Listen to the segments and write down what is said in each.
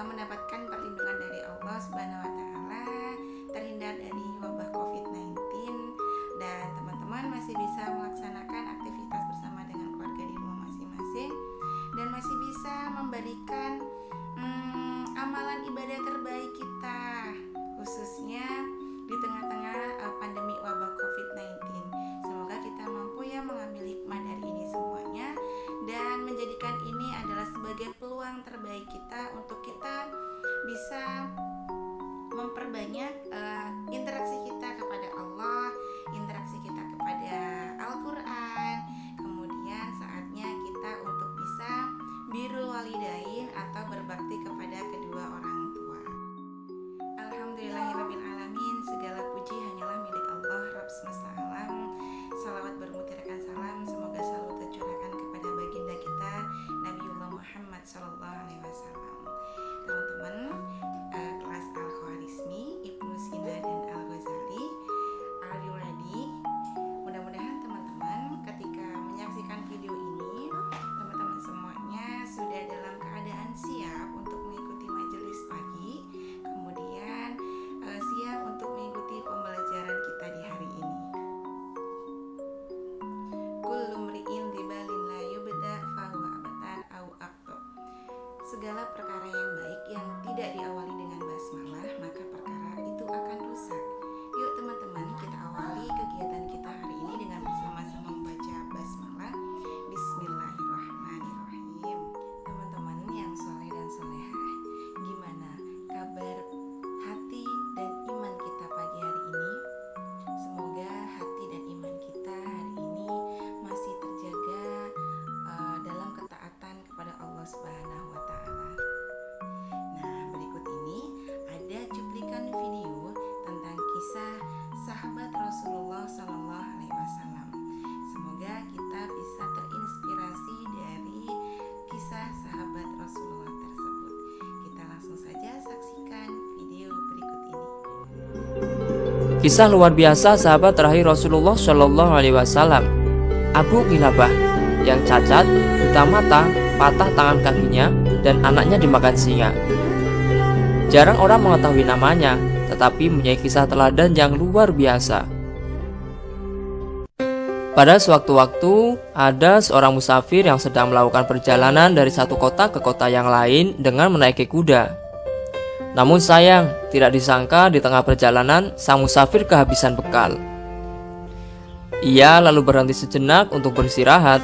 mendapatkan perlindungan dari Allah Subhanahu wa taala, terhindar dari wabah COVID-19, dan teman-teman masih bisa melaksanakan aktivitas bersama dengan keluarga di rumah masing-masing, dan masih bisa memberikan amalan ibadah terbaik kita, khususnya di tengah-tengah pandemi wabah COVID-19. Semoga kita mampu ya mengambil hikmah dari ini semuanya dan menjadikan ini adalah sebagai peluang terbaik kita untuk kita bisa memperbanyak interaksi kita kepada Allah, interaksi kita kepada Al-Quran. Kemudian saatnya kita untuk bisa birrul walidain atau berbakti kepada kedua orang tua. Alhamdulillahirabbil alamin, segala puji hanyalah milik Allah Rabb semesta alam. Salawat bermutirkan salam semoga selalu tercurahkan kepada baginda kita Nabiullah Muhammad sallallahu alaihi wasallam. Teman-teman, kelas Al-Khwarizmi, Ibnu Sina dan Al-Ghazali, are you ready? Mudah-mudahan teman-teman ketika menyaksikan video ini, teman-teman semuanya sudah dalam keadaan siap untuk mengikuti majelis pagi, kemudian siap untuk mengikuti pembelajaran kita di hari ini. Kullu mri'in dibalin la yubda fahuwa abtar au aqto. Segala perkara yang baik yang tidak diawali dengan basmalah, maka perkara itu akan rusak. Yuk teman-teman, kita awali kegiatan kita hari ini dengan bersama-sama membaca basmalah. Bismillahirrahmanirrahim. Teman-teman yang soleh dan solehah, gimana kabar hati dan iman kita pagi hari ini? Semoga hati dan iman kita hari ini masih terjaga dalam ketaatan kepada Allah Subhanahu wa taala. Nah, berikut ini ada cuplikan video tentang kisah sahabat Rasulullah sallallahu alaihi wasallam. Semoga kita bisa terinspirasi dari kisah sahabat Rasulullah tersebut. Kita langsung saja saksikan video berikut ini. Kisah luar biasa sahabat terakhir Rasulullah Shallallahu Alaihi Wasallam, Abu Qilabah yang cacat, buta mata, patah tangan kakinya, dan anaknya dimakan singa. Jarang orang mengetahui namanya, tetapi mempunyai kisah teladan yang luar biasa. Pada sewaktu-waktu, ada seorang musafir yang sedang melakukan perjalanan dari satu kota ke kota yang lain dengan menaiki kuda. Namun sayang, tidak disangka di tengah perjalanan, sang musafir kehabisan bekal. Ia lalu berhenti sejenak untuk beristirahat.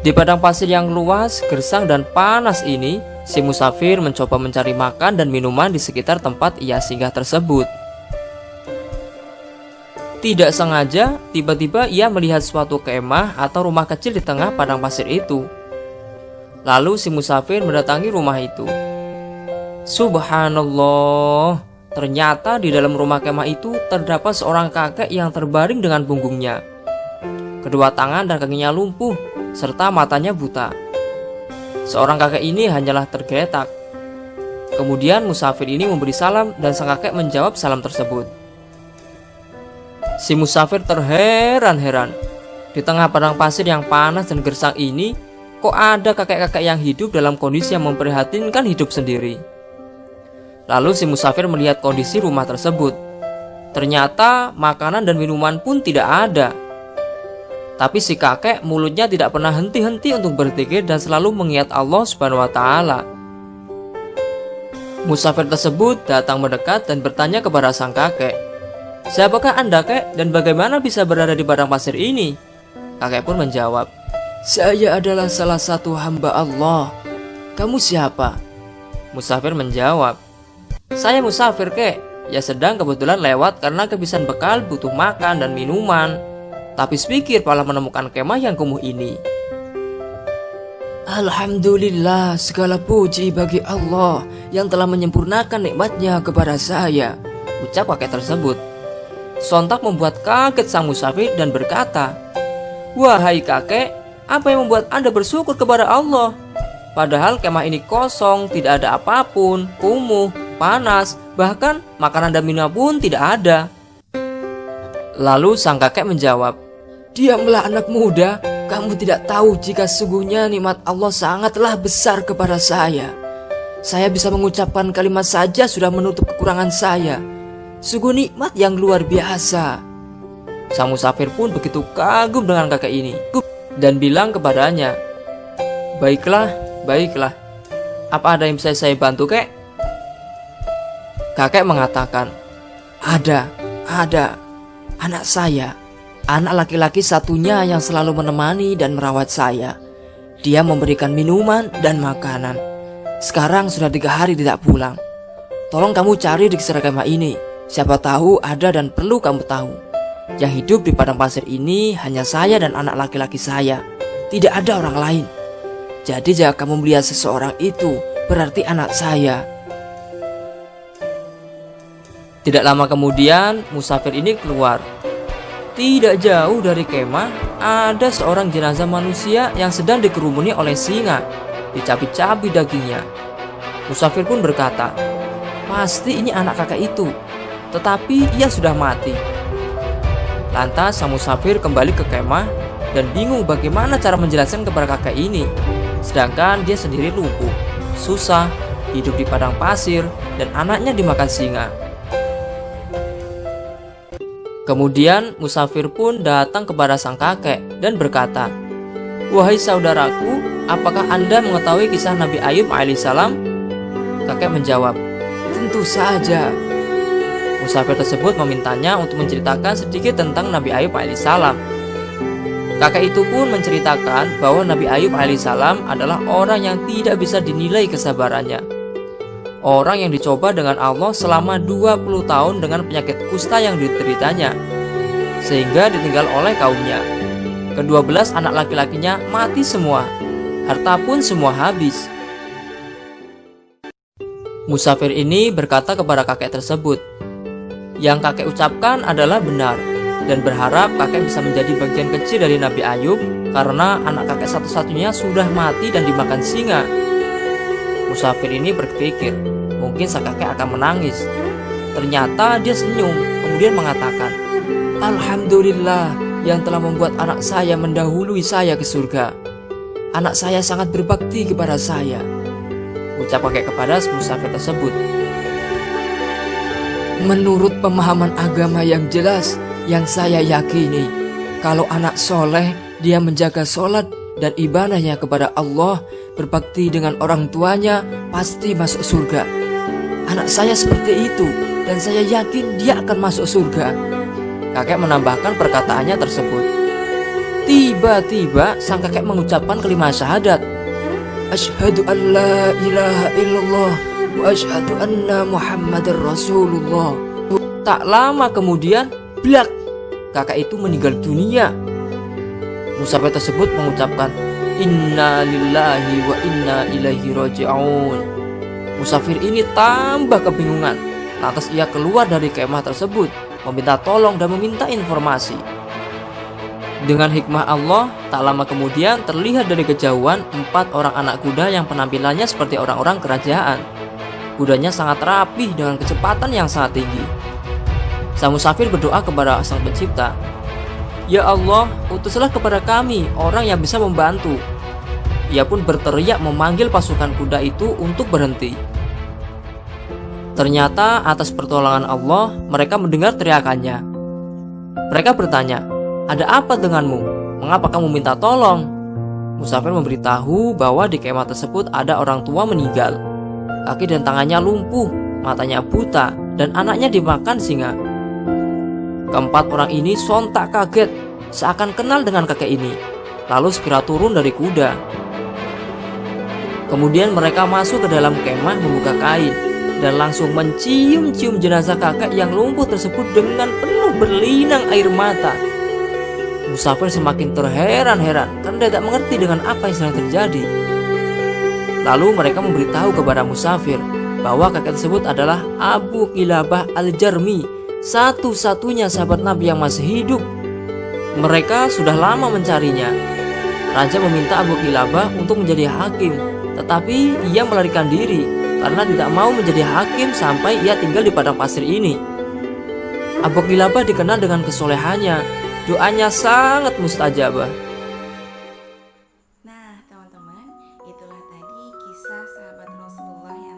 Di padang pasir yang luas, gersang dan panas ini, si musafir mencoba mencari makan dan minuman di sekitar tempat ia singgah tersebut. Tidak sengaja, tiba-tiba ia melihat suatu kemah atau rumah kecil di tengah padang pasir itu. Lalu si musafir mendatangi rumah itu. Subhanallah, ternyata di dalam rumah kemah itu terdapat seorang kakek yang terbaring dengan punggungnya. Kedua tangan dan kakinya lumpuh, serta matanya buta. Seorang kakek ini hanyalah tergeletak. Kemudian musafir ini memberi salam dan sang kakek menjawab salam tersebut. Si musafir terheran-heran. Di tengah padang pasir yang panas dan gersang ini, kok ada kakek-kakek yang hidup dalam kondisi yang memprihatinkan hidup sendiri. Lalu si musafir melihat kondisi rumah tersebut. Ternyata makanan dan minuman pun tidak ada. Tapi si kakek mulutnya tidak pernah henti-henti untuk berzikir dan selalu mengingat Allah Subhanahu wa taala. Musafir tersebut datang mendekat dan bertanya kepada sang kakek, "Siapakah Anda, Kek, dan bagaimana bisa berada di padang pasir ini?" Kakek pun menjawab, "Saya adalah salah satu hamba Allah. Kamu siapa?" Musafir menjawab, "Saya musafir, Kek. Ya sedang kebetulan lewat karena kehabisan bekal, butuh makan dan minuman. Tapi sepikir malah menemukan kemah yang kumuh ini." "Alhamdulillah, segala puji bagi Allah yang telah menyempurnakan nikmatnya kepada saya," ucap kakek tersebut. Sontak membuat kaget sang musafir dan berkata, "Wahai kakek, apa yang membuat Anda bersyukur kepada Allah? Padahal kemah ini kosong, tidak ada apapun, kumuh, panas, bahkan makanan dan minuman pun tidak ada." Lalu sang kakek menjawab, "Diamlah anak muda, kamu tidak tahu jika sesungguhnya nikmat Allah sangatlah besar kepada saya. Saya bisa mengucapkan kalimat saja sudah menutup kekurangan saya. Sungguh nikmat yang luar biasa. Sang musafir pun begitu kagum dengan kakek ini dan bilang kepadanya, "Baiklah, baiklah. Apa ada yang bisa saya bantu, kek?" Kakek mengatakan, Ada. Anak saya. Anak laki-laki satunya yang selalu menemani dan merawat saya. Dia memberikan minuman dan makanan. Sekarang sudah 3 hari tidak pulang. Tolong kamu cari di sekitar kemah ini. Siapa tahu ada dan perlu kamu tahu. Yang hidup di padang pasir ini hanya saya dan anak laki-laki saya. Tidak ada orang lain. Jadi jika kamu melihat seseorang itu, berarti anak saya. Tidak lama kemudian, musafir ini keluar. Tidak jauh dari kemah, ada seorang jenazah manusia yang sedang dikerumuni oleh singa. Dicabik-cabik dagingnya. Musafir pun berkata, "Pasti ini anak kakek itu, tetapi ia sudah mati." Lantas sang musafir kembali ke kemah dan bingung bagaimana cara menjelaskan kepada kakek ini. Sedangkan dia sendiri lumpuh, susah, hidup di padang pasir, dan anaknya dimakan singa. Kemudian musafir pun datang kepada sang kakek dan berkata, "Wahai saudaraku, apakah Anda mengetahui kisah Nabi Ayub alaihissalam?" Kakek menjawab, "Tentu saja." Musafir tersebut memintanya untuk menceritakan sedikit tentang Nabi Ayub alaihissalam. Kakek itu pun menceritakan bahwa Nabi Ayub alaihissalam adalah orang yang tidak bisa dinilai kesabarannya. Orang yang dicoba dengan Allah selama 20 tahun dengan penyakit kusta yang dideritanya, sehingga ditinggal oleh kaumnya. Ke-12 anak laki-lakinya mati semua, harta pun semua habis. Musafir ini berkata kepada kakek tersebut, yang kakek ucapkan adalah benar, dan berharap kakek bisa menjadi bagian kecil dari Nabi Ayub karena anak kakek satu-satunya sudah mati dan dimakan singa. Musafir ini berpikir, mungkin sang kakek akan menangis. Ternyata dia senyum, kemudian mengatakan, "Alhamdulillah yang telah membuat anak saya mendahului saya ke surga. Anak saya sangat berbakti kepada saya," ucap kakek kepada musafir tersebut. Menurut pemahaman agama yang jelas yang saya yakini, kalau anak soleh, dia menjaga sholat dan ibadahnya kepada Allah, berbakti dengan orang tuanya, pasti masuk surga. Anak saya seperti itu, dan saya yakin dia akan masuk surga. Kakek menambahkan perkataannya tersebut. Tiba-tiba sang kakek mengucapkan kalimat syahadat. Asyhadu an la ilaha illallah wa asyhadu anna Muhammadar Rasulullah. Tak lama kemudian, blak, kakek itu meninggal dunia. Musafir tersebut mengucapkan, "Inna lillahi wa inna ilaihi raji'un." Musafir ini tambah kebingungan. Lantas ia keluar dari kemah tersebut, meminta tolong dan meminta informasi. Dengan hikmah Allah, tak lama kemudian terlihat dari kejauhan 4 orang anak kuda yang penampilannya seperti orang-orang kerajaan. Kudanya sangat rapih dengan kecepatan yang sangat tinggi. Sang musafir berdoa kepada Sang Pencipta, "Ya Allah, utuslah kepada kami orang yang bisa membantu." Ia pun berteriak memanggil pasukan kuda itu untuk berhenti. Ternyata atas pertolongan Allah, mereka mendengar teriakannya. Mereka bertanya, "Ada apa denganmu? Mengapa kamu minta tolong?" Musafir memberitahu bahwa di kemah tersebut ada orang tua meninggal. Kaki dan tangannya lumpuh, matanya buta, dan anaknya dimakan singa. Keempat orang ini sontak kaget, seakan kenal dengan kakek ini, lalu segera turun dari kuda. Kemudian mereka masuk ke dalam kemah membuka kain dan langsung mencium-cium jenazah kakek yang lumpuh tersebut dengan penuh berlinang air mata. Musafir semakin terheran-heran karena tidak mengerti dengan apa yang sedang terjadi. Lalu mereka memberitahu kepada musafir bahwa kakek tersebut adalah Abu Qilabah Al-Jarmi, satu-satunya sahabat Nabi yang masih hidup. Mereka sudah lama mencarinya. Raja meminta Abu Qilabah untuk menjadi hakim, tetapi ia melarikan diri karena tidak mau menjadi hakim sampai ia tinggal di padang pasir ini. Abu Qilabah dikenal dengan kesolehannya, doanya sangat mustajabah. Nah, teman-teman, itulah tadi kisah sahabat Rasulullah yang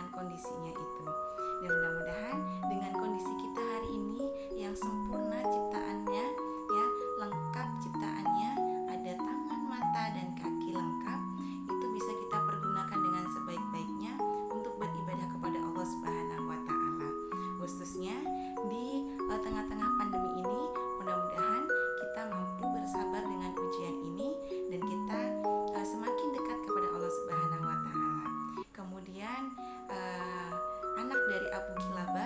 dengan kondisinya itu. Dan mudah-mudahan dengan kondisi kita hari ini yang sempurna ciptaannya, ya, lengkap ciptaannya, ada tangan, mata, dan kaki lengkap, itu bisa kita pergunakan dengan sebaik-baiknya untuk beribadah kepada Allah Subhanahu wa taala. Khususnya di tengah-tengah pandemi ini, mudah-mudahan kita mampu bersabar dengan ujian ini dan kita semakin dekat kepada Allah Subhanahu wa taala. Kemudian anak dari Abu Kilabah